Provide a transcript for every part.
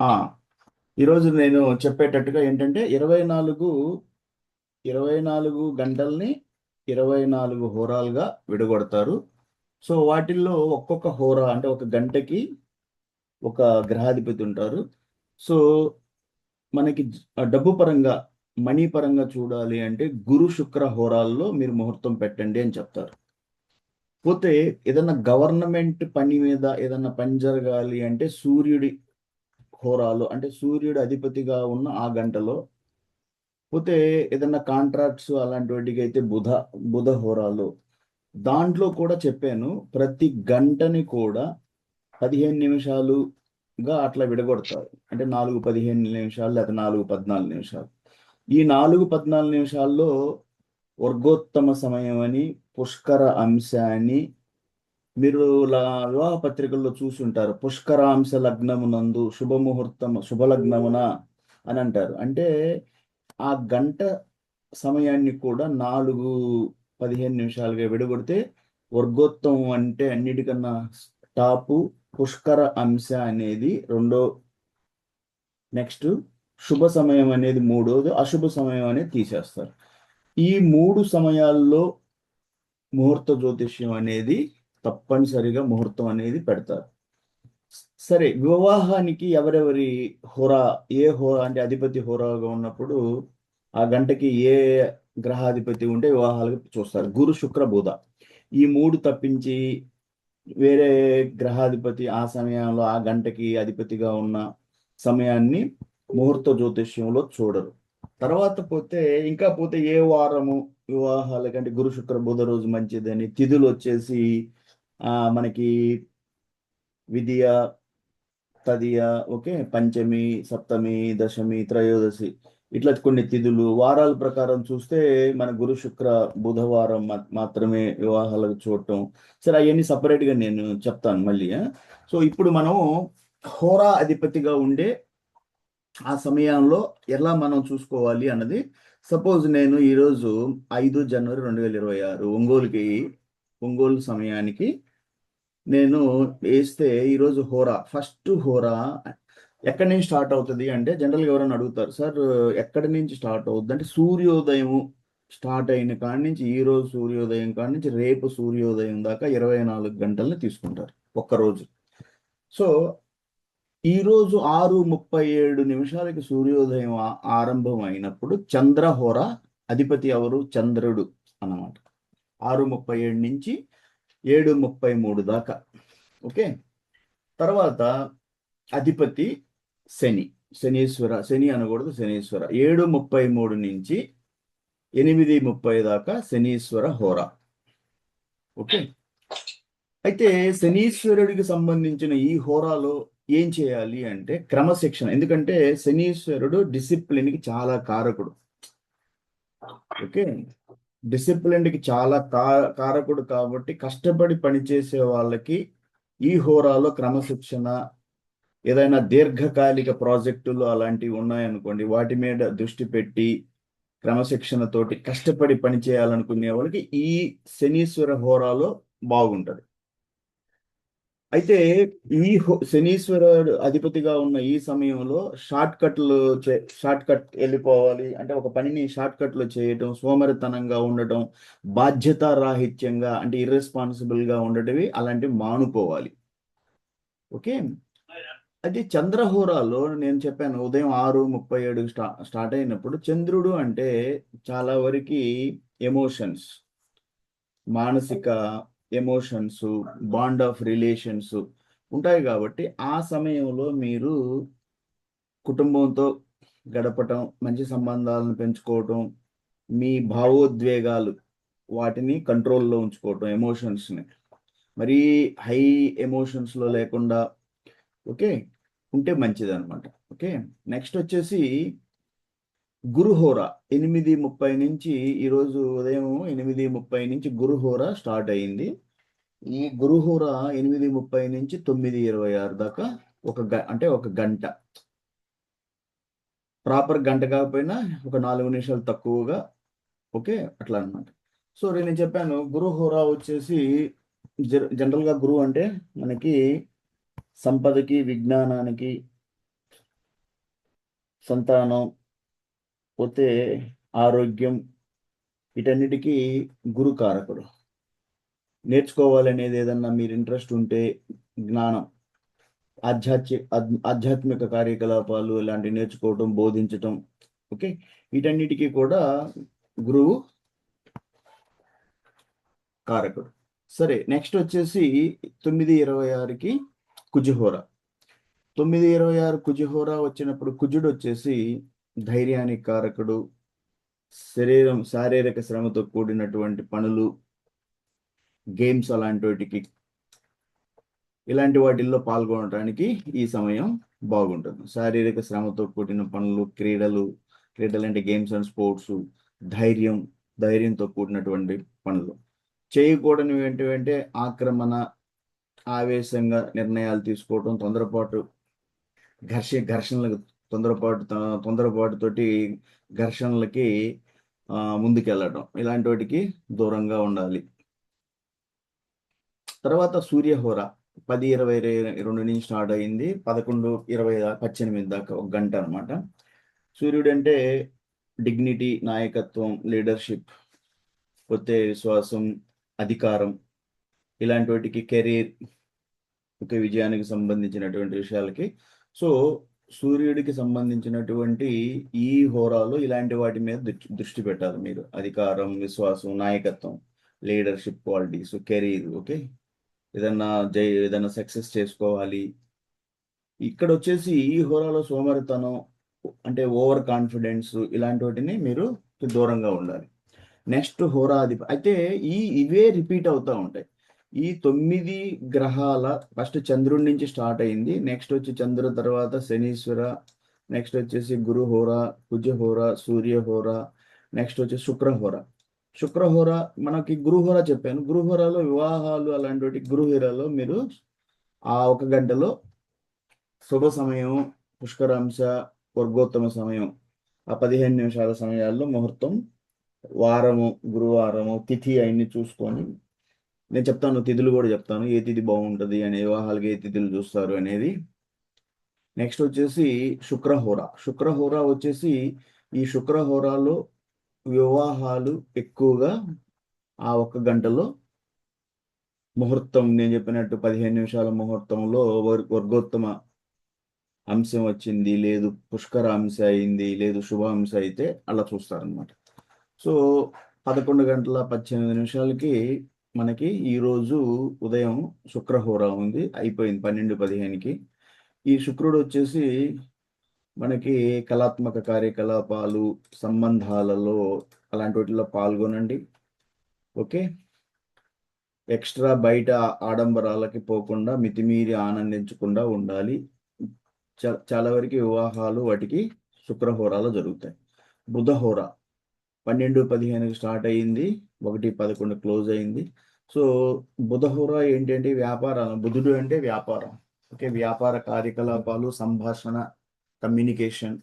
ఆ, ఈరోజు నేను చెప్పేటట్టుగా ఏంటంటే 24 గంటల్ని 24 హోరాలుగా విడగొడతారు. సో వాటిల్లో ఒక్కొక్క హోరా అంటే ఒక గంటకి ఒక గ్రహాధిపతి ఉంటారు. సో మనకి డబ్బు పరంగా మనీ పరంగా చూడాలి అంటే గురు శుక్ర హోరాల్లో మీరు ముహూర్తం పెట్టండి అని చెప్తారు. పోతే ఏదన్నా గవర్నమెంట్ పని మీద ఏదన్నా పని జరగాలి అంటే సూర్యుడి హోరాలు అంటే సూర్యుడు అధిపతిగా ఉన్న ఆ గంటలో. పోతే ఏదన్నా కాంట్రాక్ట్స్ అలాంటి వాటికి అయితే బుధ హోరాలు. దాంట్లో కూడా చెప్పాను, ప్రతి గంటని కూడా 15 నిమిషాలుగా అట్లా విడగొడతారు. అంటే 4:15 లేదా 4:14. ఈ 4:14 వర్గోత్తమ సమయం అని, పుష్కర అంశ అని మీరు వివాహ పత్రికల్లో చూసుంటారు. పుష్కరాంశ లగ్నమునందు శుభముహూర్తం శుభలగ్నమున అని అంటారు. అంటే ఆ గంట సమయాన్ని కూడా 4:15 విడగొడితే వర్గోత్తమం అంటే అన్నిటికన్నా టాపు పుష్కర అంశ అనేది రెండో, నెక్స్ట్ శుభ సమయం అనేది మూడోది, అశుభ సమయం అనేది తీసేస్తారు. ఈ 3 సమయాల్లో ముహూర్త జ్యోతిష్యం అనేది తప్పనిసరిగా ముహూర్తం అనేది పెడతారు. సరే, వివాహానికి ఎవరెవరి హోరా, ఏ హోరా అంటే అధిపతి హోరాగా ఉన్నప్పుడు ఆ గంటకి ఏ గ్రహాధిపతి ఉంటే వివాహాలకు చూస్తారు. గురు శుక్ర బుధ ఈ 3 తప్పించి వేరే గ్రహాధిపతి ఆ సమయంలో ఆ గంటకి అధిపతిగా ఉన్న సమయాన్ని ముహూర్త జ్యోతిష్యంలో చూడరు. తర్వాత పోతే ఏ వారము వివాహాలకంటే గురు శుక్ర బుధ రోజు మంచిదని తిథులు వచ్చేసి మనకి విధియ, తదియ, ఓకే, పంచమి, సప్తమి, దశమి, త్రయోదశి, ఇట్లా కొన్ని తిథులు వారాల ప్రకారం చూస్తే మన గురు శుక్ర బుధవారం మాత్రమే వివాహాలకు చూడటం. సరే, అవన్నీ సపరేట్గా నేను చెప్తాను మళ్ళీ. సో ఇప్పుడు మనం హోరా అధిపతిగా ఉండే ఆ సమయంలో ఎలా మనం చూసుకోవాలి అన్నది. సపోజ్ నేను ఈరోజు 5 జనవరి 2026 ఒంగోలు సమయానికి నేను వేస్తే ఈరోజు హోరా, ఫస్ట్ హోరా ఎక్కడి నుంచి స్టార్ట్ అవుతుంది అంటే జనరల్గా ఎవరైనా అడుగుతారు, సార్ ఎక్కడి నుంచి స్టార్ట్ అవుతుంది అంటే సూర్యోదయం స్టార్ట్ అయిన కాడి నుంచి, ఈ రోజు సూర్యోదయం కాడి నుంచి రేపు సూర్యోదయం దాకా 24 గంటల్ని తీసుకుంటారు ఒక్కరోజు. సో ఈరోజు 6:37 సూర్యోదయం ఆరంభం అయినప్పుడు చంద్రహోర అధిపతి ఎవరు? చంద్రుడు అన్నమాట. 6:37 నుంచి 7:33 దాకా. ఓకే, తర్వాత అధిపతి శని అనకూడదు, శనీశ్వర. 7:33 నుంచి 8:30 దాకా శనీశ్వర హోర. ఓకే, అయితే శనీశ్వరుడికి సంబంధించిన ఈ హోరాలో ఏం చేయాలి అంటే క్రమశిక్షణ. ఎందుకంటే శనీశ్వరుడు డిసిప్లిన్కి చాలా కారకుడు. ఓకే, డిసిప్లిన్కి చాలా కారకుడు కాబట్టి కష్టపడి పనిచేసే వాళ్ళకి ఈ హోరాలో క్రమశిక్షణ, ఏదైనా దీర్ఘకాలిక ప్రాజెక్టులు అలాంటివి ఉన్నాయనుకోండి, వాటి మీద దృష్టి పెట్టి క్రమశిక్షణతోటి కష్టపడి పని చేయాలనుకునే వాళ్ళకి ఈ శనీశ్వర హోరాలో బాగుంటది. అయితే ఈ శనీశ్వరుడు అధిపతిగా ఉన్న ఈ సమయంలో షార్ట్ కట్ వెళ్ళిపోవాలి అంటే ఒక పనిని షార్ట్ కట్లో చేయటం, సోమరితనంగా ఉండటం, బాధ్యతారాహిత్యంగా అంటే ఇర్రెస్పాన్సిబుల్ గా ఉండటవి అలాంటివి మానుకోవాలి. ఓకే, అది చంద్రహోరాలో నేను చెప్పాను ఉదయం 6:37 స్టార్ట్ అయినప్పుడు చంద్రుడు అంటే చాలా వరకు ఎమోషన్స్, మానసిక ఎమోషన్స్, బాండ్ ఆఫ్ రిలేషన్స్ ఉంటాయి. కాబట్టి ఆ సమయంలో మీరు కుటుంబంతో గడపటం, మంచి సంబంధాలను పెంచుకోవటం, మీ భావోద్వేగాలు వాటిని కంట్రోల్లో ఉంచుకోవటం, ఎమోషన్స్ని మరీ హై ఎమోషన్స్లో లేకుండా, ఓకే, ఉంటే మంచిది అనమాట. ఓకే, నెక్స్ట్ వచ్చేసి గురుహోర 8:30 నుంచి, ఈరోజు ఉదయం 8:30 నుంచి గురుహోర స్టార్ట్ అయింది. ఈ గురుహోర 8:30 నుంచి 9:26 దాకా అంటే ఒక గంట. ప్రాపర్ గంట కాకపోయినా ఒక 4 నిమిషాలు తక్కువగా. ఓకే, అట్లా అనమాట. సో నేను చెప్పాను గురుహోర వచ్చేసి జనరల్గా గురువు అంటే మనకి సంపదకి, విజ్ఞానానికి, సంతానం, పోతే ఆరోగ్యం, వీటన్నిటికీ గురు కారకుడు. నేర్చుకోవాలనేది ఏదన్నా మీరు ఇంట్రెస్ట్ ఉంటే జ్ఞానం, ఆధ్యాత్మిక కార్యకలాపాలు ఇలాంటివి నేర్చుకోవటం, బోధించటం, ఓకే, వీటన్నిటికీ కూడా గురువు కారకుడు. సరే, నెక్స్ట్ వచ్చేసి 9:26కి కుజుహోర. 9:26 కుజుహోర వచ్చినప్పుడు కుజుడు వచ్చేసి ధైర్యానికి కారకుడు, శారీరక శ్రమతో కూడినటువంటి పనులు, గేమ్స్ ఇలాంటి వాటిల్లో పాల్గొనడానికి ఈ సమయం బాగుంటుంది. శారీరక శ్రమతో కూడిన పనులు, క్రీడలు అంటే గేమ్స్ అండ్ స్పోర్ట్స్, ధైర్యంతో కూడినటువంటి పనులు. చేయకూడనివి ఏంటంటే ఆక్రమణ, ఆవేశంగా నిర్ణయాలు తీసుకోవటం, ఘర్షణలకు తొందరపాటుతోటి ఘర్షణలకి ముందుకెళ్ళడం, ఇలాంటి వాటికి దూరంగా ఉండాలి. తర్వాత సూర్యహోర 10:22 నుంచి స్టార్ట్ అయింది, 11:18 దాకా, 1 గంట అనమాట. సూర్యుడు అంటే డిగ్నిటీ, నాయకత్వం, లీడర్షిప్, పోతే విశ్వాసం, అధికారం, ఇలాంటి వాటికి, కెరీర్, ఒక విజయానికి సంబంధించినటువంటి విషయాలకి. సో సూర్యుడికి సంబంధించినటువంటి ఈ హోరాలో ఇలాంటి వాటి మీద దృష్టి పెట్టాలి మీరు. అధికారం, విశ్వాసం, నాయకత్వం, లీడర్షిప్ క్వాలిటీస్, కెరీర్, ఓకే, ఏదన్నా సక్సెస్ చేసుకోవాలి. ఇక్కడ వచ్చేసి ఈ హోరాలో సోమరితనం అంటే ఓవర్ కాన్ఫిడెన్స్, ఇలాంటి వాటిని మీరు దూరంగా ఉండాలి. నెక్స్ట్ హోరాధిపతి అయితే ఇవే రిపీట్ అవుతూ ఉంటాయి. ఈ 9 గ్రహాల ఫస్ట్ చంద్రుడి నుంచి స్టార్ట్ అయింది, నెక్స్ట్ వచ్చి చంద్రు తర్వాత శనీశ్వర, నెక్స్ట్ వచ్చేసి గురుహోర, కుజహోర, సూర్యహోర, నెక్స్ట్ వచ్చి శుక్రహోర. మనకి గురుహోర చెప్పాను. గురుహోరలో వివాహాలు అలాంటి గురుహోరలో మీరు ఆ 1 గంటలో శుభ సమయం, పుష్కరాంశ, వర్గోత్తమ సమయం, ఆ 15 నిమిషాల సమయాల్లో ముహూర్తం, వారము, గురువారము, తిథి అన్ని చూసుకొని నేను చెప్తాను, తిథులు కూడా చెప్తాను, ఏ తిథి బాగుంటుంది అనే, వివాహాలకి ఏ తిథులు చూస్తారు అనేది. నెక్స్ట్ వచ్చేసి శుక్రహోర వచ్చేసి ఈ శుక్రహోరాలో వివాహాలు ఎక్కువగా ఆ 1 గంటలో ముహూర్తం, నేను చెప్పినట్టు 15 నిమిషాల ముహూర్తంలో వర్గోత్తమ అంశం వచ్చింది, లేదు పుష్కర అంశ అయింది, లేదు శుభ అంశ అయితే అలా చూస్తారనమాట. సో 11:18 మనకి ఈరోజు ఉదయం శుక్రహోర ఉంది, అయిపోయింది 12:15కి. ఈ శుక్రుడు వచ్చేసి మనకి కళాత్మక కార్యకలాపాలు, సంబంధాలలో అలాంటి వాటిలో పాల్గొనండి, ఓకే. ఎక్స్ట్రా బయట ఆడంబరాలకి పోకుండా మితిమీరి ఆనందించకుండా ఉండాలి. చాలా వరకు వివాహాలు వాటికి శుక్రహోరాలో జరుగుతాయి. బుధహోర 12:15కి స్టార్ట్ అయ్యింది, 1:11 క్లోజ్ అయింది. సో బుధహోర ఏంటంటే వ్యాపారం, బుధుడు అంటే వ్యాపారం, ఓకే, వ్యాపార కార్యకలాపాలు, సంభాషణ, కమ్యూనికేషన్,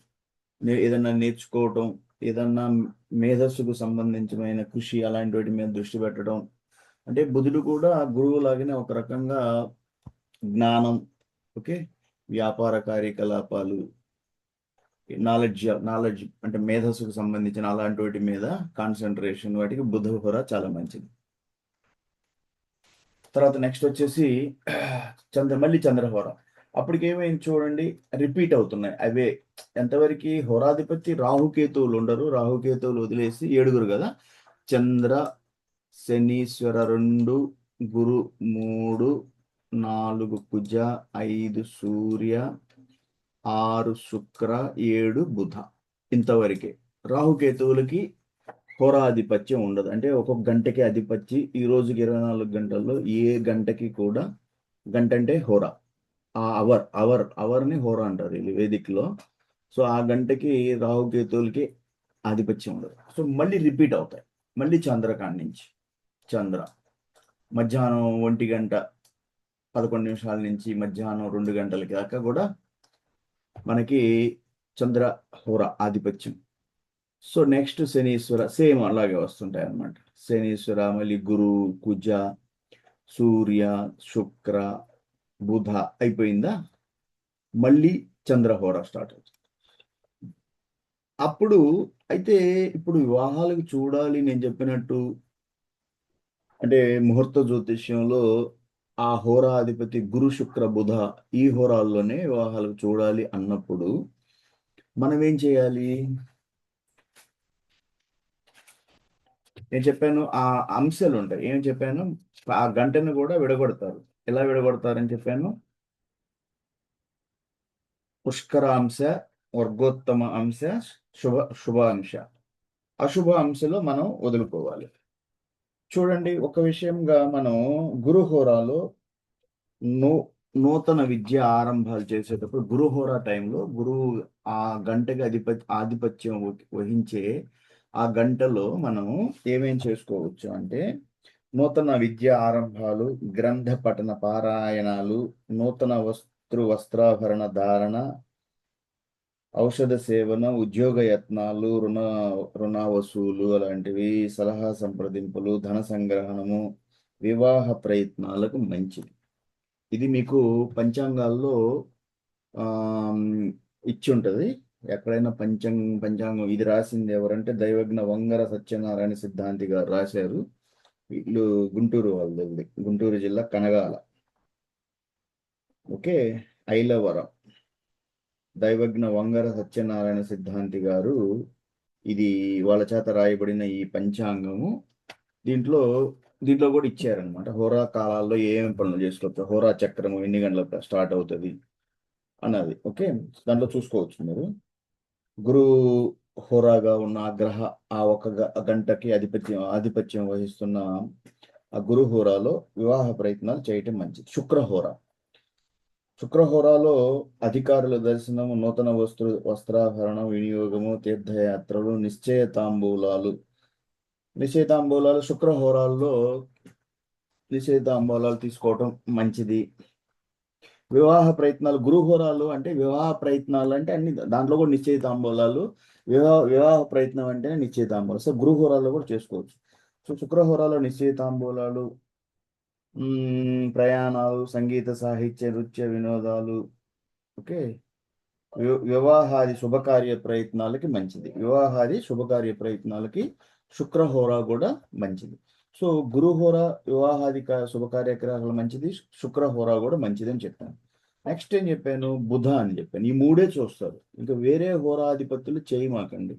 ఏదన్నా నేర్చుకోవటం, ఏదన్నా మేధస్సుకు సంబంధించిన కృషి, అలాంటి వాటి మీద దృష్టి పెట్టడం. అంటే బుధుడు కూడా గురువు లాగానే ఒక రకంగా జ్ఞానం, ఓకే, వ్యాపార కార్యకలాపాలు, నాలెడ్జ్ అంటే మేధస్సుకు సంబంధించిన అలాంటి వాటి మీద కాన్సన్ట్రేషన్, వాటికి బుధహోర చాలా మంచిది. తర్వాత నెక్స్ట్ వచ్చేసి మళ్ళీ చంద్రహోర. అప్పటికి ఏమైంది చూడండి, రిపీట్ అవుతున్నాయి అవే. ఎంతవరకు హోరాధిపతి రాహుకేతువులు ఉండరు, రాహుకేతువులు వదిలేసి 7 కదా, చంద్ర, శనీశ్వర 2, గురు 3, 4 కుజ, 5 సూర్య, 6 శుక్ర, 7 బుధ, ఇంతవరకే. రాహుకేతువులకి హోరాధిపత్యం ఉండదు, అంటే ఒక్కొక్క గంటకి అధిపత్యం. ఈ రోజుకి 24 గంటల్లో ఏ గంటకి కూడా, గంట అంటే హోర, ఆ అవర్ని హోర అంటారు వీళ్ళు వేదిక్లో. సో ఆ గంటకి రాహుకేతువులకి ఆధిపత్యం ఉండదు. సో మళ్ళీ రిపీట్ అవుతాయి, మళ్ళీ చంద్రకాండ నుంచి మధ్యాహ్నం 1:11 నుంచి మధ్యాహ్నం 2 గంటలకి దాకా కూడా మనకి చంద్రహోర ఆధిపత్యం. సో నెక్స్ట్ శనీశ్వర, సేమ్ అలాగే వస్తుంటాయి అన్నమాట. శనీశ్వర, మళ్ళీ గురు, కుజ, సూర్య, శుక్ర, బుధ అయిపోయిందా, మళ్ళీ చంద్రహోర స్టార్ట్ అవుతుంది. అప్పుడు అయితే ఇప్పుడు వివాహాలకు చూడాలి నేను చెప్పినట్టు అంటే ముహూర్త జ్యోతిష్యంలో ఆ హోరా అధిపతి గురు శుక్ర బుధ ఈ హోరాల్లోనే వివాహాలకు చూడాలి అన్నప్పుడు మనం ఏం చేయాలి? నేను చెప్పాను ఆ అంశాలు ఉంటాయి. ఏం చెప్పాను? ఆ గంటను కూడా విడగొడతారు. ఎలా విడగొడతారని చెప్పాను? పుష్కర అంశ, వర్గోత్తమ అంశ, శుభ శుభ అంశ. అశుభ అంశలో మనం వదులుకోవాలి. చూడండి, ఒక విషయంగా మనం గురుహోరాలో నూ నూతన విద్య ఆరంభాలు చేసేటప్పుడు గురుహోరా టైంలో గురువు ఆ గంటకి ఆధిపత్యం వహించే ఆ గంటలో మనము ఏమేం చేసుకోవచ్చు అంటే నూతన విద్య ఆరంభాలు, గ్రంథ పఠన పారాయణాలు, నూతన వస్త్రాభరణ ధారణ, ఔషధ సేవన, ఉద్యోగ యత్నాలు, రుణ వసూలు అలాంటివి, సలహా సంప్రదింపులు, ధన సంగ్రహణము, వివాహ ప్రయత్నాలకు మంచిది. ఇది మీకు పంచాంగాల్లో ఆమ్, ఇచ్చి ఉంటుంది. ఎక్కడైనా పంచాంగం ఇది రాసింది ఎవరంటే దైవజ్ఞ వంగర సత్యనారాయణ సిద్ధాంతి గారు రాశారు. వీళ్ళు గుంటూరు వాళ్ళది, గుంటూరు జిల్లా కనగాల. ఓకే, ఐలవరం దైవజ్ఞ వంగర సత్యనారాయణ సిద్ధాంతి గారు ఇది వాళ్ళ చేత రాయబడిన ఈ పంచాంగము దీంట్లో దీంట్లో కూడా ఇచ్చారనమాట. హోరా కాలాల్లో ఏమేమి పనులు చేసుకోవచ్చు, హోరా చక్రము ఎన్ని గంటలకు స్టార్ట్ అవుతుంది అన్నది. ఓకే, దాంట్లో చూసుకోవచ్చు మీరు. గురు హోరాగా ఉన్న ఆ గ్రహ ఆ ఒక గంటకి ఆధిపత్యం వహిస్తున్న ఆ గురు హోరాలో వివాహ ప్రయత్నాలు చేయటం మంచిది. శుక్రహోరాలో అధికారుల దర్శనము, నూతన వస్త్రాభరణం వినియోగము, తీర్థయాత్రలు, నిశ్చయితాంబూలాలు నిశ్చయితాంబూలాలు తీసుకోవటం మంచిది. వివాహ ప్రయత్నాలు గురుహోరాలు అంటే వివాహ ప్రయత్నాలు అంటే అన్ని దాంట్లో కూడా నిశ్చయితాంబూలాలు, వివాహ ప్రయత్నం అంటే నిశ్చయితాంబూలాలు. సో గురుహోరాల్లో కూడా చేసుకోవచ్చు. సో శుక్రహోరాలో నిశ్చయితాంబూలాలు, ప్రయాణాలు, సంగీత సాహిత్య నృత్య వినోదాలు. ఓకే, వివాహాది శుభకార్య ప్రయత్నాలకి మంచిది. వివాహాది శుభకార్య ప్రయత్నాలకి శుక్రహోర కూడా మంచిది. సో గురుహోర వివాహాది శుభకార్యక్రమాలు మంచిది, శుక్రహోర కూడా మంచిది అని చెప్పాను. నెక్స్ట్ ఏం చెప్పాను? బుధ అని చెప్పాను. ఈ మూడే చూస్తారు, ఇంకా వేరే హోరాధిపతులు చేయమాకండి.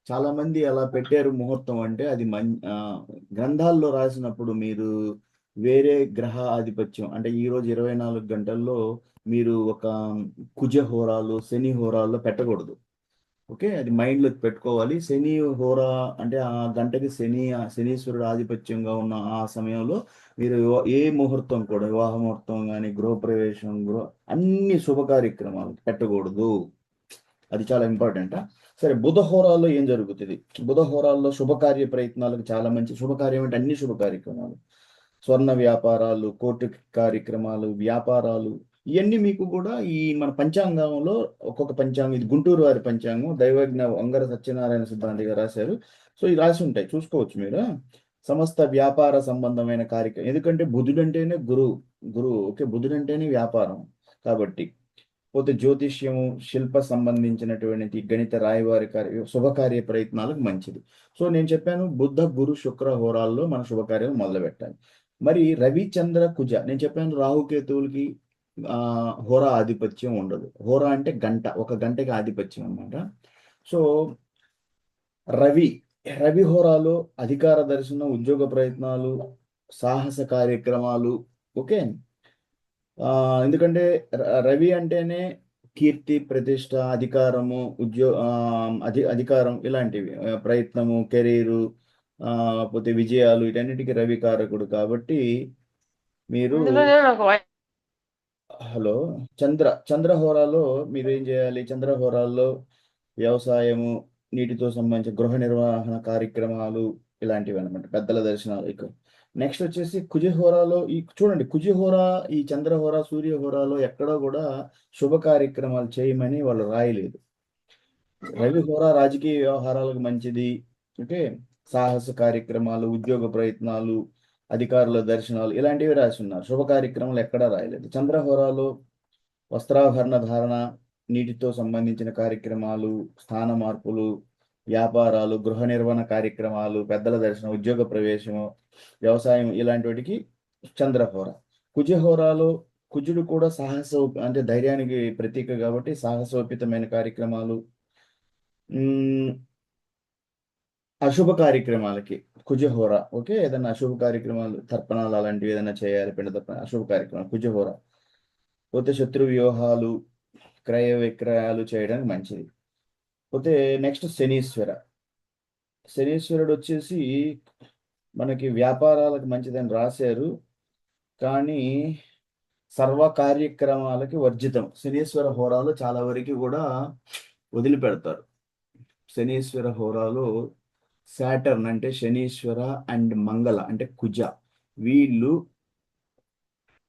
చాలా మంది అలా పెట్టారు ముహూర్తం అంటే అది గ్రంథాల్లో రాసినప్పుడు మీరు వేరే గ్రహ ఆధిపత్యం అంటే ఈరోజు 24 గంటల్లో మీరు ఒక కుజ హోరాలు, శని హోరాల్లో పెట్టకూడదు. ఓకే, అది మైండ్లో పెట్టుకోవాలి. శని హోరా అంటే ఆ గంటకి శనీశ్వరుడు ఆధిపత్యంగా ఉన్న ఆ సమయంలో మీరు ఏ ముహూర్తం కూడా వివాహ ముహూర్తం కానీ గృహప్రవేశం అన్ని శుభ కార్యక్రమాలు పెట్టకూడదు. అది చాలా ఇంపార్టెంట్. సరే, బుధ హోరాల్లో ఏం జరుగుతుంది? బుధ హోరాల్లో శుభకార్య ప్రయత్నాలకు చాలా మంచి. శుభకార్యం అంటే అన్ని శుభ కార్యక్రమాలు, స్వర్ణ వ్యాపారాలు, కోర్టు కార్యక్రమాలు, వ్యాపారాలు, ఇవన్నీ మీకు కూడా ఈ మన పంచాంగంలో ఒక్కొక్క పంచాంగం, ఇది గుంటూరు వారి పంచాంగం దైవజ్ఞ వంగర సత్యనారాయణ సిద్ధాంతి గారు రాశారు. సో ఇది రాసి ఉంటాయి, చూసుకోవచ్చు మీరు. సమస్త వ్యాపార సంబంధమైన కార్యక్రమం, ఎందుకంటే బుధుడు అంటేనే గురువు. ఓకే, బుధుడు అంటేనే వ్యాపారం కాబట్టి. పోతే జ్యోతిష్యము, శిల్ప సంబంధించినటువంటి గణిత రాయవారి శుభకార్య ప్రయత్నాలకు మంచిది. సో నేను చెప్పాను బుద్ధ గురు శుక్ర హోరాల్లో మన శుభకార్యాలు మొదలు పెట్టాలి. మరి రవి చంద్ర కుజ నేను చెప్పాను రాహుకేతువులకి హోరా ఆధిపత్యం ఉండదు. హోరా అంటే గంట, ఒక గంటకి ఆధిపత్యం అన్నమాట. సో రవి రవి హోరాలో అధికార దర్శనం, ఉద్యోగ ప్రయత్నాలు, సాహస కార్యక్రమాలు. ఓకే, ఎందుకంటే రవి అంటేనే కీర్తి, ప్రతిష్ట, అధికారము, అధికారం ఇలాంటివి, ప్రయత్నము, కెరీరు, పోతే విజయాలు, వీటన్నిటికీ రవి కారకుడు కాబట్టి మీరు హలో చంద్రహోరాలో మీరు ఏం చేయాలి? చంద్రహోరాల్లో వ్యవసాయము, నీటితో సంబంధించిన గృహ నిర్వహణ కార్యక్రమాలు ఇలాంటివి అనమాట, పెద్దల దర్శనాలు ఎక్కువ. నెక్స్ట్ వచ్చేసి కుజహోరాలో చూడండి, కుజహోరా, ఈ చంద్రహోర, సూర్యహోరాలో ఎక్కడో కూడా శుభ కార్యక్రమాలు చేయమని వాళ్ళు రాయలేదు. రవిహోర రాజకీయ వ్యవహారాలకు మంచిది. ఓకే, సాహస కార్యక్రమాలు, ఉద్యోగ ప్రయత్నాలు, అధికారుల దర్శనాలు ఇలాంటివి రాసి ఉన్నారు. శుభ కార్యక్రమాలు ఎక్కడా రాయలేదు. చంద్రహోరాలో వస్త్రాభరణ ధారణ, నీటితో సంబంధించిన కార్యక్రమాలు, స్థాన మార్పులు, వ్యాపారాలు, గృహ నిర్వహణ కార్యక్రమాలు, పెద్దల దర్శనం, ఉద్యోగ ప్రవేశము, వ్యవసాయం ఇలాంటి వాటికి చంద్రహోర. కుజహోరాలో కుజుడు కూడా అంటే ధైర్యానికి ప్రతీక కాబట్టి సాహసోపితమైన కార్యక్రమాలు, అశుభ కార్యక్రమాలకి కుజహోర. ఓకే, ఏదైనా అశుభ కార్యక్రమాలు, తర్పణాలు అలాంటివి ఏదైనా చేయాలి, పిండ తర్పణ, అశుభ కార్యక్రమాలు కుజహోర. పోతే శత్రు వ్యూహాలు, క్రయ విక్రయాలు చేయడానికి మంచిది. పోతే నెక్స్ట్ శనీశ్వర. శనీశ్వరుడు వచ్చేసి మనకి వ్యాపారాలకు మంచిదని రాశారు, కానీ సర్వ కార్యక్రమాలకి వర్జితం. శనీశ్వర హోరాలు చాలా వరకు కూడా వదిలిపెడతారు. శనీశ్వర హోరాలో సాటర్న్ అంటే శనీశ్వర అండ్ మంగళ అంటే కుజ, వీళ్ళు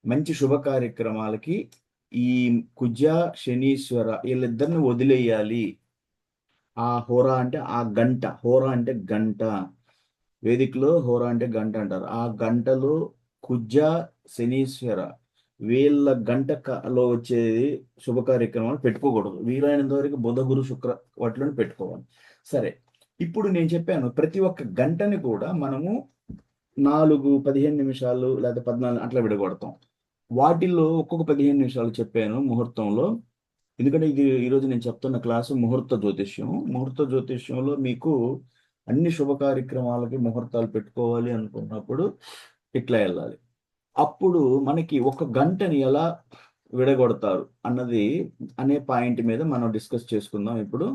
మంచి శుభ కార్యక్రమాలకి ఈ కుజ శనీశ్వర వీళ్ళిద్దరిని వదిలేయాలి. ఆ హోరా అంటే ఆ గంట, హోరా అంటే గంట, వేదికలో హోరా అంటే గంట అంటారు. ఆ గంటలో కుజ శనీశ్వర వీళ్ళ గంటలో వచ్చేది శుభ కార్యక్రమాలు పెట్టుకోకూడదు. వీలైనంత వరకు బుధ గురు శుక్ర వాటిలో పెట్టుకోవాలి. సరే, ఇప్పుడు నేను చెప్పాను ప్రతి ఒక్క గంటని కూడా మనము 4-15 నిమిషాలు లేదా 14 అట్లా విడగొడతాం. వాటిల్లో ఒక్కొక్క 15 నిమిషాలు చెప్పాను ముహూర్తంలో. ఎందుకంటే ఇది ఈరోజు నేను చెప్తున్న క్లాసు ముహూర్త జ్యోతిష్యం. ముహూర్త జ్యోతిష్యంలో మీకు అన్ని శుభ కార్యక్రమాలకి ముహూర్తాలు పెట్టుకోవాలి అనుకున్నప్పుడు ఇట్లా వెళ్ళాలి. అప్పుడు మనకి ఒక గంటని ఎలా విడగొడతారు అనే పాయింట్ మీద మనం డిస్కస్ చేసుకుందాం. ఇప్పుడు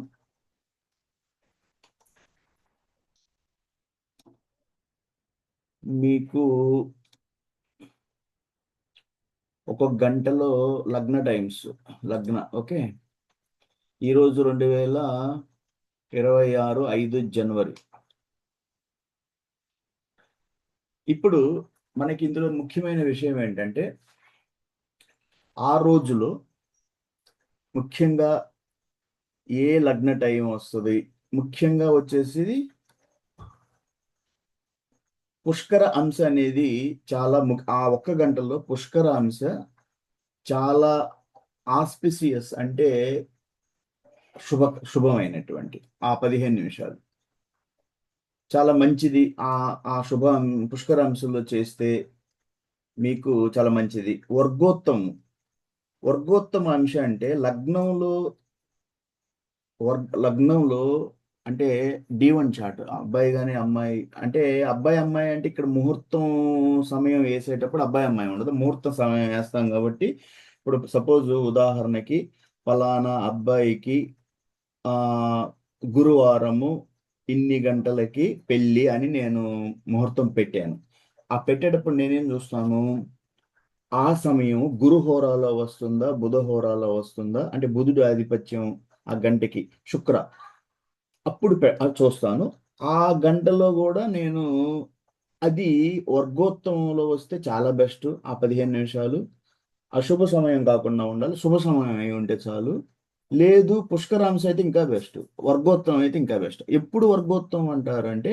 మీకు ఒక్కొక్క గంటలో లగ్న ఓకే, ఈరోజు 2026 5 జనవరి. ఇప్పుడు మనకి ఇందులో ముఖ్యమైన విషయం ఏంటంటే ఆ రోజులో ముఖ్యంగా ఏ లగ్న టైం వస్తుంది, ముఖ్యంగా వచ్చేసి పుష్కర అంశ అనేది చాలా ఆ ఒక్క గంటలో పుష్కర అంశ చాలా ఆస్పిసియస్ అంటే శుభమైనటువంటి ఆ 15 నిమిషాలు చాలా మంచిది. ఆ పుష్కర అంశంలో చేస్తే మీకు చాలా మంచిది. వర్గోత్తమ అంశ అంటే లగ్నంలో అంటే D1 చార్ట్, అబ్బాయి కానీ అమ్మాయి అంటే అమ్మాయి అంటే ఇక్కడ ముహూర్తం సమయం వేసేటప్పుడు అబ్బాయి అమ్మాయి ఉండదు, ముహూర్తం సమయం వేస్తాం కాబట్టి. ఇప్పుడు సపోజ్ ఉదాహరణకి ఫలానా అబ్బాయికి గురువారము ఇన్ని గంటలకి పెళ్ళి అని నేను ముహూర్తం పెట్టాను. ఆ పెట్టేటప్పుడు నేనేం చూస్తాను, ఆ సమయం గురు హోరాలో వస్తుందా బుధ హోరాలో వస్తుందా, అంటే బుధుడు ఆధిపత్యం ఆ గంటకి శుక్ర, అప్పుడు చూస్తాను. ఆ గంటలో కూడా నేను అది వర్గోత్తమంలో వస్తే చాలా బెస్ట్. ఆ 15 నిమిషాలు అశుభ సమయం కాకుండా ఉండాలి, శుభ సమయం అయి ఉంటే చాలు. లేదు పుష్కరాంశ అయితే ఇంకా బెస్ట్, వర్గోత్తమం అయితే ఇంకా బెస్ట్. ఎప్పుడు వర్గోత్తమం అంటారంటే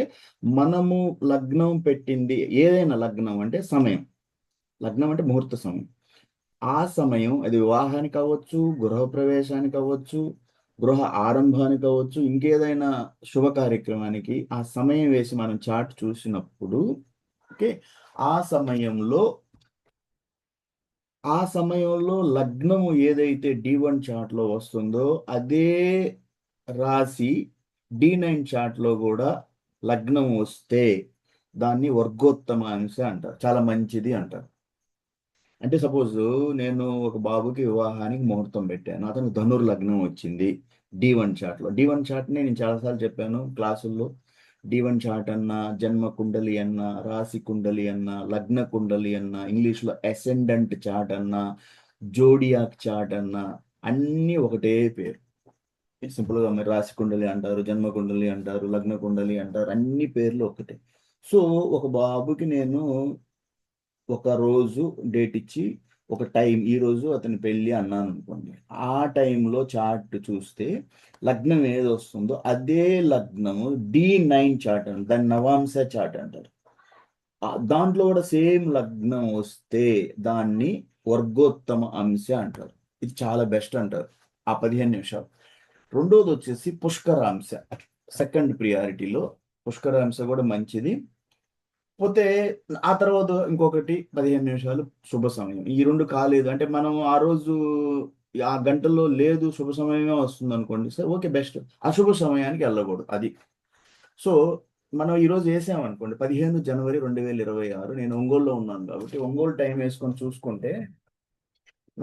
మనము లగ్నం పెట్టింది ఏదైనా లగ్నం అంటే సమయం, లగ్నం అంటే ముహూర్త సమయం. ఆ సమయం అది వివాహానికి అవ్వచ్చు, గృహ ప్రవేశానికి అవ్వచ్చు, గృహ ఆరంభానికి అవ్వచ్చు, ఇంకేదైనా శుభ కార్యక్రమానికి ఆ సమయం వేసి మనం చార్ట్ చూసినప్పుడు ఓకే, ఆ సమయంలో లగ్నము ఏదైతే D1 చార్ట్లో వస్తుందో అదే రాశి D9 చార్ట్లో కూడా లగ్నం వస్తే దాన్ని వర్గోత్తమ అంశ అంటారు, చాలా మంచిది అంటారు. అంటే సపోజ్ నేను ఒక బాబుకి వివాహానికి ముహూర్తం పెట్టాను, అతను ధనుర్లగ్నం వచ్చింది D1 చార్ట్లో. D1 చార్ట్ని నేను చాలాసార్లు చెప్పాను క్లాసుల్లో. D1 చార్ట్ అన్నా, జన్మ కుండలి అన్నా, రాశి కుండలి అన్నా, లగ్న కుండలి అన్నా, ఇంగ్లీష్లో అసెండెంట్ చార్ట్ అన్నా, జోడియాక్ చార్ట్ అన్నా అన్నీ ఒకటే పేరు. సింపుల్గా మీరు రాశి కుండలి అంటారు, జన్మ కుండలి అంటారు, లగ్న కుండలి అంటారు, అన్ని పేర్లు ఒకటే. సో ఒక బాబుకి నేను ఒక రోజు డేట్ ఇచ్చి ఒక టైం, ఈ రోజు అతని పెళ్ళి అన్నాను అనుకోండి, ఆ టైంలో చార్ట్ చూస్తే లగ్నం ఏది వస్తుందో అదే లగ్నము D9 చార్ట్ అంటారు, దాన్ని నవాంశ చార్ట్ అంటారు. దాంట్లో కూడా సేమ్ లగ్నం వస్తే దాన్ని వర్గోత్తమ అంశ అంటారు. ఇది చాలా బెస్ట్ అంటారు. ఆ 15 నిమిషాలు. రెండోది వచ్చేసి పుష్కరాంశ, సెకండ్ ప్రియారిటీలో పుష్కరాంశ కూడా మంచిది. పోతే ఆ తర్వాత ఇంకొకటి 15 నిమిషాలు శుభ సమయం. ఈ రెండు కాలేదు అంటే మనం ఆ రోజు ఆ గంటల్లో లేదు, శుభ సమయమే వస్తుంది అనుకోండి, సరే ఓకే బెస్ట్. అశుభ సమయానికి వెళ్ళకూడదు అది. సో మనం ఈరోజు వేసామనుకోండి 15 జనవరి 2026, నేను ఒంగోలులో ఉన్నాను కాబట్టి ఒంగోలు టైం వేసుకొని చూసుకుంటే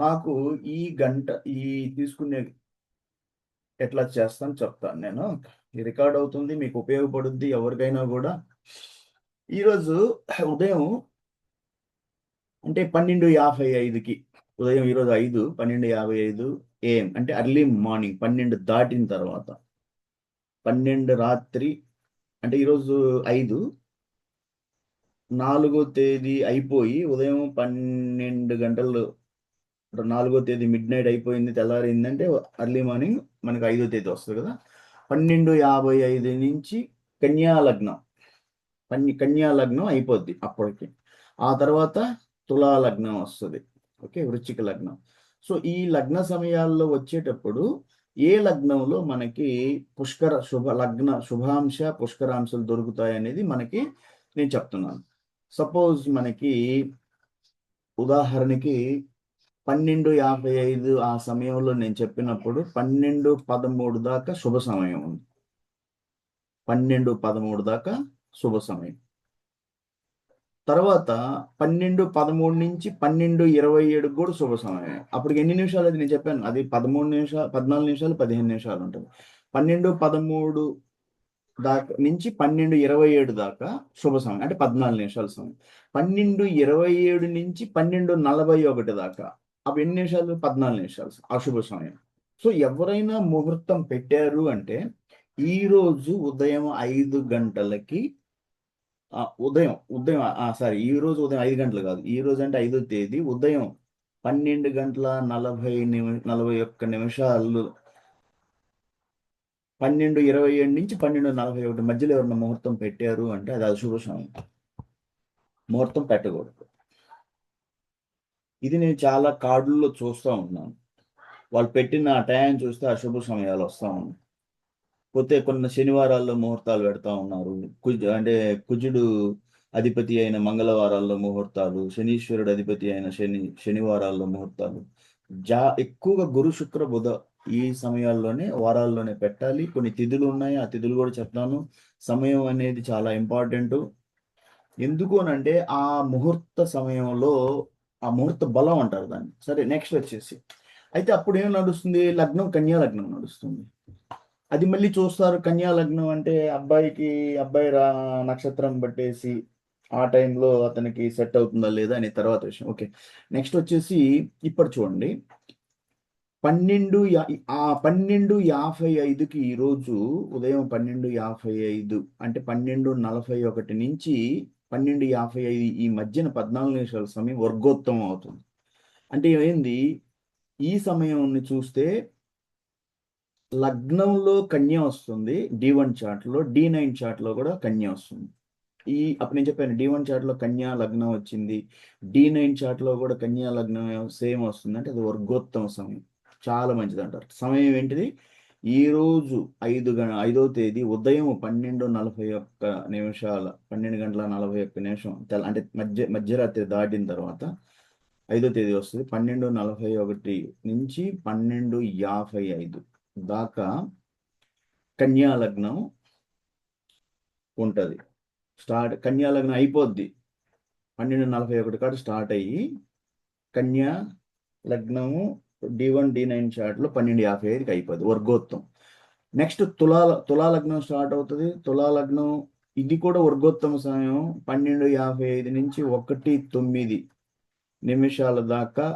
నాకు ఈ గంట ఈ తీసుకునే ఎట్లా చేస్తాను చెప్తాను నేను. ఈ రికార్డ్ అవుతుంది, మీకు ఉపయోగపడుద్ది ఎవరికైనా కూడా. ఈరోజు ఉదయం అంటే 12:55కి, ఉదయం ఈరోజు 12:55 AM అంటే ఎర్లీ మార్నింగ్ 12 దాటిన తర్వాత 12 రాత్రి అంటే ఈరోజు 5 4వ తేదీ అయిపోయి ఉదయం 12 గంటలు, 4వ తేదీ మిడ్ నైట్ అయిపోయింది, తెల్లారిందంటే ఎర్లీ మార్నింగ్ మనకు 5వ తేదీ వస్తుంది కదా. 12:55 నుంచి కన్యా లగ్నం, కన్యా లగ్నం అయిపోద్ది అప్పటికి. ఆ తర్వాత తులా లగ్నం వస్తుంది, ఓకే, వృశ్చిక లగ్నం. సో ఈ లగ్న సమయాల్లో వచ్చేటప్పుడు ఏ లగ్నంలో మనకి పుష్కర శుభ లగ్న శుభాంశ పుష్కరాంశాలు దొరుకుతాయి అనేది మనకి నేను చెప్తున్నాను. సపోజ్ మనకి ఉదాహరణకి 12:55 ఆ సమయంలో నేను చెప్పినప్పుడు 12:13 దాకా శుభ సమయం ఉంది. 12:13 దాకా శుభ సమయం. తర్వాత 12:13 నుంచి 12:27 కూడా శుభ సమయం. అప్పటికి ఎన్ని నిమిషాలు అది నేను చెప్పాను, అది 13 నిమిషాలు, 14 నిమిషాలు, 15 నిమిషాలు ఉంటుంది. 12:13 దాకా నుంచి 12:27 దాకా శుభ సమయం అంటే 14 నిమిషాల సమయం. 12:27 నుంచి 12:41 దాకా అవి ఎన్ని నిమిషాలు? 14 నిమిషాలు అశుభ సమయం. సో ఎవరైనా ముహూర్తం పెట్టారు అంటే ఈరోజు ఉదయం 5 గంటలకి, ఉదయం ఉదయం సారీ, ఈ రోజు ఉదయం 5 గంటలు కాదు, ఈ రోజు అంటే 5వ తేదీ ఉదయం 12:41 నిమిషాలు, 12:27 నుంచి 12:41 మధ్యలో ఎవరైనా ముహూర్తం పెట్టారు అంటే అది అశుభ సమయం, ముహూర్తం పెట్టకూడదు. ఇది నేను చాలా కార్డుల్లో చూస్తూ ఉన్నాను. వాళ్ళు పెట్టిన టైం చూస్తే అశుభ సమయాలు వస్తూ ఉన్నాయి. పోతే కొన్ని శనివారాల్లో ముహూర్తాలు పెడతా ఉన్నారు. అంటే కుజుడు అధిపతి అయిన మంగళవారాల్లో ముహూర్తాలు, శనీశ్వరుడు అధిపతి అయిన శనివారాల్లో ముహూర్తాలు. ఎక్కువగా గురు శుక్ర బుధ ఈ సమయాల్లోనే, వారాల్లోనే పెట్టాలి. కొన్ని తిథులు ఉన్నాయి, ఆ తిథులు కూడా చెప్తాను. సమయం అనేది చాలా ఇంపార్టెంట్. ఎందుకు అనంటే ఆ ముహూర్త సమయంలో ఆ ముహూర్త బలం అంటారు దాన్ని. సరే, నెక్స్ట్ వచ్చేసి అయితే అప్పుడు ఏం నడుస్తుంది? లగ్నం కన్యా లగ్నం నడుస్తుంది. అది మళ్ళీ చూస్తారు. కన్యా లగ్నం అంటే అబ్బాయి నక్షత్రం పట్టేసి ఆ టైంలో అతనికి సెట్ అవుతుందా లేదా అనే తర్వాత విషయం. ఓకే, నెక్స్ట్ వచ్చేసి ఇప్పుడు చూడండి 12:55కి ఈరోజు ఉదయం 12:55 అంటే 12:41 నుంచి 12:55 ఈ మధ్యన 14 నిమిషాల సమయం వర్గోత్తమం అవుతుంది. అంటే ఏంది? ఈ సమయాన్ని చూస్తే లగ్నంలో కన్య వస్తుంది D1 చార్ట్లో, D9 చార్ట్లో కూడా కన్య వస్తుంది. అప్పుడు నేను చెప్పాను D1 చార్ట్లో కన్యా లగ్నం వచ్చింది, D9 చార్ట్లో కూడా కన్యా లగ్నం సేమ్ వస్తుంది అంటే అది వర్గోత్తమ సమయం, చాలా మంచిది అంటారు. సమయం ఏంటిది? ఈరోజు 5వ తేదీ ఉదయం 12 గంటల 41 నిమిషం అంటే మధ్యరాత్రి దాటిన తర్వాత 5వ తేదీ వస్తుంది. 12:41 నుంచి 12:55 దాకా కన్యా లగ్నం ఉంటుంది. కన్యా లగ్నం అయిపోద్ది 12:41 కాడ స్టార్ట్ అయ్యి కన్యా లగ్నము D1 D9 చార్ట్లో 12:55కి అయిపోద్ది వర్గోత్తం. నెక్స్ట్ తులా లగ్నం స్టార్ట్ అవుతుంది. తులా లగ్నం ఇది కూడా వర్గోత్తమ సమయం 12:55 నుంచి 1:09 నిమిషాల దాకా.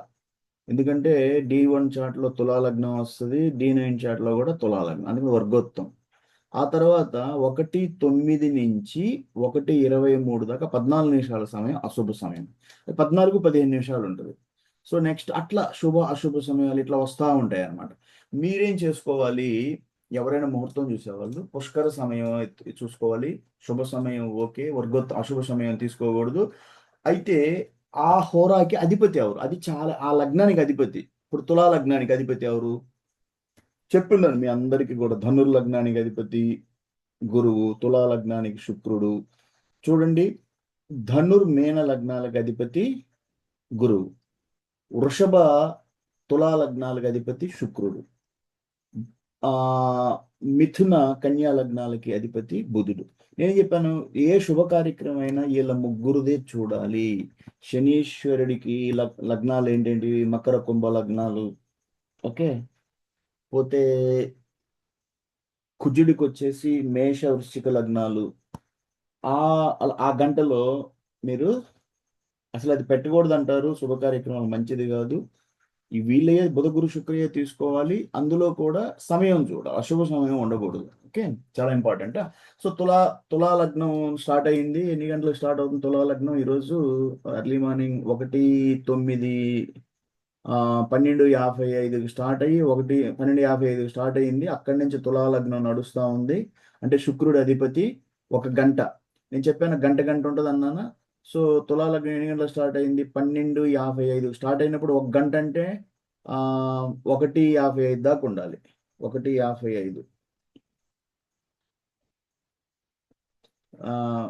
ఎందుకంటే D1 చార్ట్లో తులా లగ్నం వస్తుంది, D9 చార్ట్లో కూడా తులా లగ్నం, అందుకని వర్గోత్తం. ఆ తర్వాత 1:09 నుంచి 1:23 దాకా 14 నిమిషాల సమయం అశుభ సమయం. 14-15 నిమిషాలు ఉంటుంది. సో నెక్స్ట్ అట్లా శుభ అశుభ సమయాలు ఇట్లా వస్తూ ఉంటాయి అన్నమాట. మీరేం చేసుకోవాలి? ఎవరైనా ముహూర్తం చూసేవాళ్ళు పుష్కర సమయం చూసుకోవాలి. శుభ సమయం ఓకే, అశుభ సమయం తీసుకోకూడదు. అయితే ఆ హోరాకి అధిపతి ఎవరు? అది చాలా, ఆ లగ్నానికి అధిపతి. ఇప్పుడు తులా లగ్నానికి అధిపతి ఎవరు? చెప్తున్నాను మీ అందరికీ కూడా. ధనుర్లగ్నానికి అధిపతి గురువు, తులా లగ్నానికి శుక్రుడు. చూడండి, మీన లగ్నాలకు అధిపతి గురువు, వృషభ తులా లగ్నాలకు అధిపతి శుక్రుడు, ఆ మిథున కన్యా లగ్నాలకి అధిపతి బుధుడు. నేను చెప్పాను, ఏ శుభ కార్యక్రమం అయినా వీళ్ళ ముగ్గురుదే చూడాలి. శనీశ్వరుడికి లగ్నాలు ఏంటంటే మకర కుంభ లగ్నాలు. ఓకే, పోతే కుజుడికి వచ్చేసి మేష వృశ్చిక లగ్నాలు. ఆ ఆ గంటలో మీరు అసలు అది పెట్టకూడదు అంటారు, శుభ కార్యక్రమం మంచిది కాదు. ఈ వీళ్ళయే బుధ గురు శుక్రయ్య తీసుకోవాలి. అందులో కూడా సమయం చూడాలి, అశుభ సమయం ఉండకూడదు. ఓకే, చాలా ఇంపార్టెంట్. సో తులా లగ్నం స్టార్ట్ అయ్యింది. ఎన్ని గంటలకు స్టార్ట్ అవుతుంది తులా లగ్నం? ఈరోజు ఎర్లీ మార్నింగ్ 1:09 12:55 స్టార్ట్ అయ్యి 12:55 స్టార్ట్ అయ్యింది. అక్కడి నుంచి తులా లగ్నం నడుస్తూ ఉంది. అంటే శుక్రుడు అధిపతి. ఒక గంట, నేను చెప్పాను గంట గంట ఉంటుంది అన్నానా. సో తులా లగ్నం ఎన్ని గంటలకు స్టార్ట్ అయింది? 12:55 స్టార్ట్ అయినప్పుడు ఒక గంట అంటే 1:55 దాకా ఉండాలి. 1:55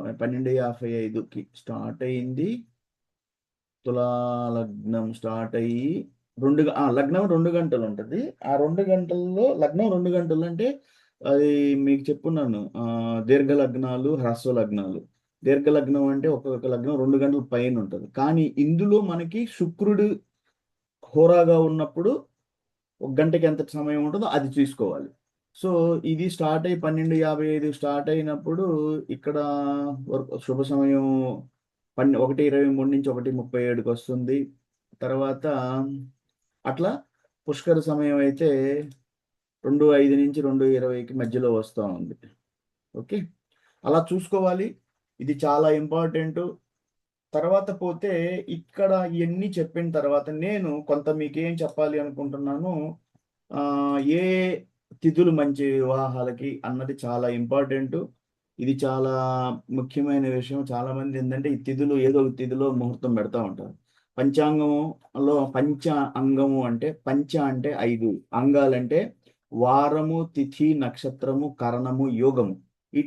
12:55కి స్టార్ట్ అయింది. తులా లగ్నం స్టార్ట్ అయ్యి లగ్నం 2 గంటలు ఉంటుంది. ఆ 2 గంటల్లో లగ్నం 2 గంటలు అంటే అది మీకు చెప్పున్నాను. దీర్ఘ లగ్నాలు, హ్రస్వ లగ్నాలు. దీర్ఘ లగ్నం అంటే ఒక్కొక్క లగ్నం 2 గంటల పైన ఉంటుంది. కానీ ఇందులో మనకి శుక్రుడు హోరాగా ఉన్నప్పుడు ఒక గంటకి ఎంత సమయం ఉంటుందో అది చూసుకోవాలి. సో ఇది స్టార్ట్ అయ్యి 12:55 స్టార్ట్ అయినప్పుడు ఇక్కడ శుభ సమయం 1:23 నుంచి 1:37కి వస్తుంది. తర్వాత అట్లా పుష్కర సమయం అయితే 2:05 నుంచి 2:20కి మధ్యలో వస్తూ ఉంది. ఓకే, అలా చూసుకోవాలి. ఇది చాలా ఇంపార్టెంట్. తర్వాత పోతే ఇక్కడ ఇవన్నీ చెప్పిన తర్వాత నేను కొంత మీకేం చెప్పాలి అనుకుంటున్నాను. ఏ తిథులు మంచి వివాహాలకి అన్నది చాలా ఇంపార్టెంట్. ఇది చాలా ముఖ్యమైన విషయం. చాలా మంది ఏంటంటే ఈ తిథులు ఏదో ఒక తిథిలో ముహూర్తం పెడతా ఉంటారు. పంచాంగంలో పంచ అంగము అంటే పంచ అంటే 5, అంగాలంటే వారము, తిథి, నక్షత్రము, కరణము, యోగము. ఈ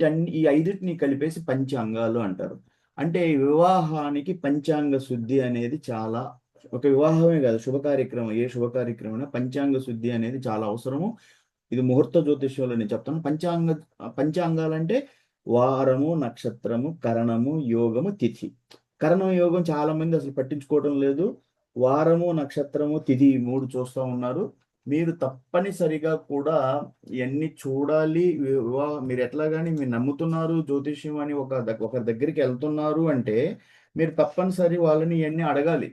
5టిని కలిపేసి పంచ అంగాలు అంటారు. అంటే వివాహానికి పంచాంగ శుద్ధి అనేది చాలా, ఒక వివాహమే కాదు, శుభ కార్యక్రమం, ఏ శుభ కార్యక్రమం పంచాంగ శుద్ధి అనేది చాలా అవసరము. ఇది ముహూర్త జ్యోతిష్యంలో నేను చెప్తాను. పంచాంగాలంటే వారము, నక్షత్రము, కరణము, యోగము, తిథి. కరణం, యోగం చాలా మంది అసలు పట్టించుకోవడం లేదు. వారము, నక్షత్రము, తిథి 3 చూస్తూ ఉన్నారు. మీరు తప్పనిసరిగా కూడా ఇవన్నీ చూడాలి. మీరు ఎట్లా కానీ మీరు నమ్ముతున్నారు జ్యోతిష్యం అని ఒకరి దగ్గరికి వెళ్తున్నారు అంటే మీరు తప్పనిసరి వాళ్ళని ఇవన్నీ అడగాలి.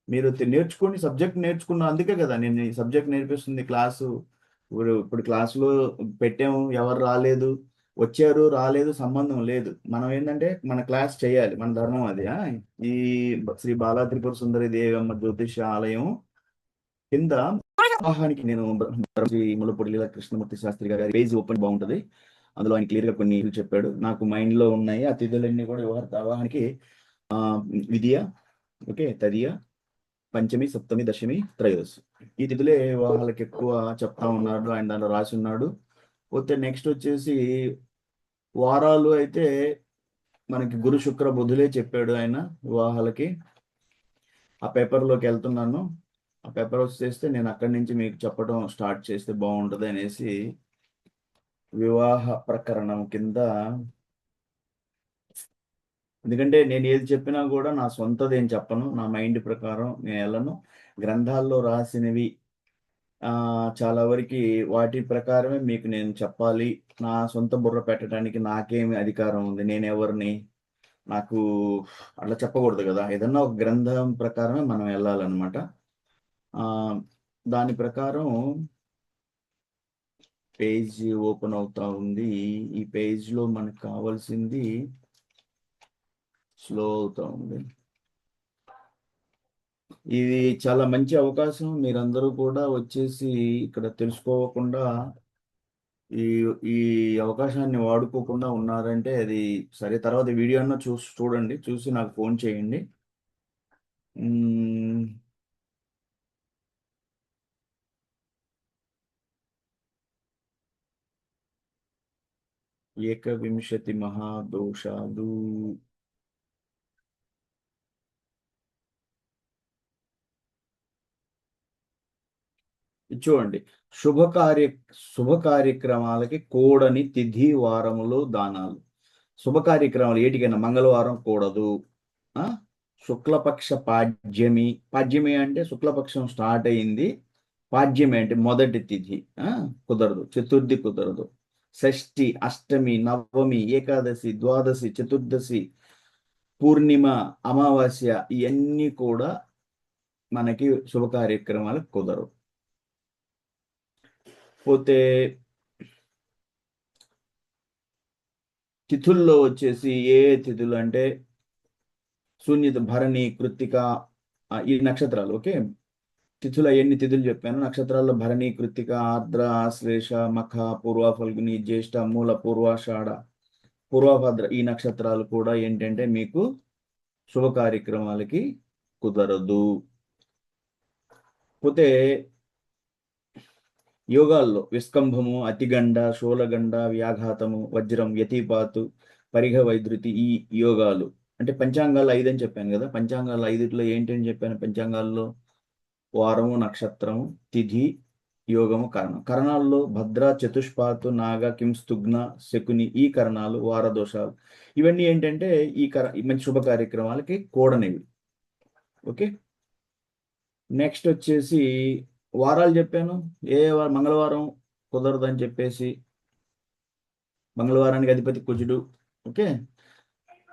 మీరు నేర్చుకొని సబ్జెక్ట్ నేర్చుకున్న, అందుకే కదా నేను ఈ సబ్జెక్ట్ నేర్పిస్తుంది క్లాసు. ఇప్పుడు క్లాసులో పెట్టాము, ఎవరు రాలేదు, వచ్చారు రాలేదు సంబంధం లేదు. మనం ఏంటంటే మన క్లాస్ చేయాలి, మన ధర్మం అది. ఈ శ్రీ బాలా త్రిపుర సుందరి దేవమ్మ జ్యోతిష ఆలయం కింద వివాహానికి నేను శ్రీ ములపూడి లీలా కృష్ణమూర్తి శాస్త్రి గారి పేజ్ ఓపెన్ బాగుంటది. అందులో ఆయన క్లియర్ గా కొన్ని చెప్పాడు, నాకు మైండ్ లో ఉన్నాయి. ఆ తిథులన్నీ కూడా వివాహానికి విద్య, ఓకే, తదియ, పంచమి, సప్తమి, దశమి, త్రయోదశి. ఈ తిథులే వివాహాలకు ఎక్కువ చెప్తా ఉన్నాడు ఆయన, దాంట్లో రాసి ఉన్నాడు. పోతే నెక్స్ట్ వచ్చేసి వారాలు అయితే మనకి గురు శుక్ర బుధులే చెప్పాడు ఆయన వివాహాలకి. ఆ పేపర్లోకి వెళ్తున్నాను. ఆ పేపర్ వచ్చేస్తే నేను అక్కడి నుంచి మీకు చెప్పడం స్టార్ట్ చేస్తే బాగుంటుంది అనేసి వివాహ ప్రకరణం కింద. ఎందుకంటే నేను ఏది చెప్పినా కూడా నా సొంతది ఏం చెప్పను, నా మైండ్ ప్రకారం నేను వెళ్ళను. గ్రంథాల్లో రాసినవి చాలా వరకు వాటి ప్రకారమే మీకు నేను చెప్పాలి. నా సొంత బుర్ర పెట్టడానికి నాకేమి అధికారం ఉంది? నేను ఎవరిని? నాకు అట్లా చెప్పకూడదు కదా. ఏదన్నా ఒక గ్రంథం ప్రకారమే మనం వెళ్ళాలన్నమాట. దాని ప్రకారం పేజ్ ఓపెన్ అవుతా ఉంది. ఈ పేజ్లో మనకు కావాల్సింది స్లో అవుతా ఉంది. ఇది చాలా మంచి అవకాశం. మీరందరూ కూడా వచ్చేసి ఇక్కడ తెలుసుకోకుండా ఈ ఈ అవకాశాన్ని వాడుకోకుండా ఉన్నారంటే అది సరే. తర్వాత వీడియో అన్న చూడండి, చూసి నాకు ఫోన్ చేయండి. ఏకవింశతి మహాదోషాలు. చూడండి, శుభకార్య శుభ కార్యక్రమాలకి కూడని తిథి వారములు దానాలు. శుభ కార్యక్రమాలు ఏటికైనా మంగళవారం కూడదు. ఆ శుక్లపక్ష పాడ్యమి. పాడ్యమి అంటే శుక్లపక్షం స్టార్ట్ అయింది, పాడ్యమి అంటే మొదటి తిథి కుదరదు. చతుర్థి కుదరదు. షష్ఠి, అష్టమి, నవమి, ఏకాదశి, ద్వాదశి, చతుర్దశి, పూర్ణిమ, అమావాస్య ఇవన్నీ కూడా మనకి శుభ కార్యక్రమాలకు కుదరవు. పోతే తిథుల్లో వచ్చేసి ఏ తిథులు అంటే శూన్యత, భరణి, కృత్తిక, ఈ నక్షత్రాలు. ఓకే, తిథులు ఎన్ని తిథులు చెప్పాను. నక్షత్రాల్లో భరణి, కృత్తిక, ఆర్ద్ర, ఆశ్లేష, మఖ, పూర్వ ఫల్గుని, జ్యేష్ఠ, మూల, పూర్వాషాఢ, పూర్వభద్ర ఈ నక్షత్రాలు కూడా ఏంటంటే మీకు శుభ కార్యక్రమాలకి కుదరదు. పోతే యోగాల్లో విస్కంభము, అతిగండ, శూలగండ, వ్యాఘాతము, వజ్రం, యతిపాతు, పరిఘ వైద్యుతి ఈ యోగాలు. అంటే పంచాంగాలు 5 అని చెప్పాను కదా. పంచాంగాలు 5లో ఏంటని చెప్పాను? పంచాంగాల్లో వారము, నక్షత్రము, తిథి, యోగము, కరణం. కరణాల్లో భద్ర, చతుష్పాతు, నాగ, కింస్తుగ్న, శకుని ఈ కరణాలు వార దోషాలు. ఇవన్నీ ఏంటంటే ఈ మంచి శుభ కార్యక్రమాలకి కూడనివి. ఓకే, నెక్స్ట్ వచ్చేసి వారాలు చెప్పాను. ఏ మంగళవారం కుదరదని చెప్పేసి, మంగళవారానికి అధిపతి కుజుడు. ఓకే,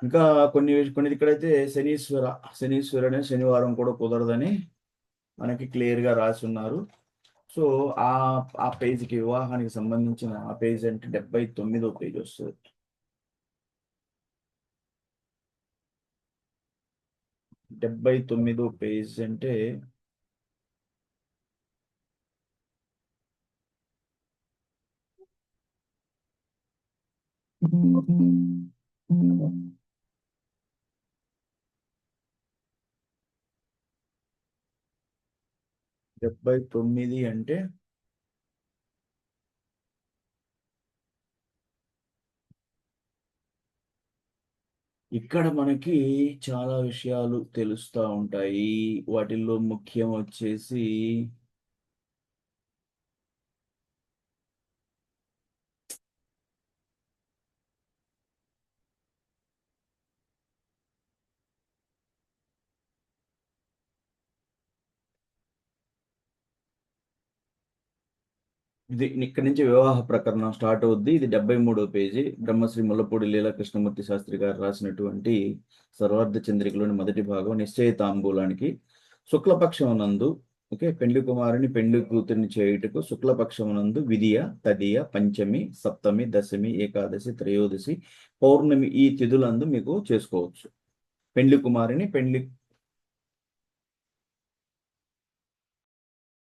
ఇంకా కొన్ని ఇక్కడైతే శనీశ్వర అనే శనివారం కూడా కుదరదని మనకి క్లియర్గా రాసి ఉన్నారు. సో ఆ పేజీకి, వివాహానికి సంబంధించిన ఆ పేజ్ అంటే 79వ పేజ్ వస్తుంది. 79వ పేజ్ అంటే డెబ్బై తొమ్మిది అంటే ఇక్కడ మనకి చాలా విషయాలు తెలుస్తూ ఉంటాయి. వాటిల్లో ముఖ్యం వచ్చేసి ఇది. ఇక్కడి నుంచి వివాహ ప్రకరణం స్టార్ట్ అవుద్ది. ఇది 73వ పేజీ. బ్రహ్మశ్రీ ముల్లపూడి లీలా కృష్ణమూర్తి శాస్త్రి గారు రాసినటువంటి సర్వార్థ చంద్రికలోని మొదటి భాగం నిశ్చయితాంబూలానికి. శుక్లపక్షమునందు ఓకే, పెండ్లి కుమారుని పెండ్లి కూతురిని చేయుటకు శుక్లపక్షమునందు విధియ, తదియ, పంచమి, సప్తమి, దశమి, ఏకాదశి, త్రయోదశి, పౌర్ణమి ఈ తిథులందు మీకు చేసుకోవచ్చు. పెండ్లి కుమారుని పెండ్లి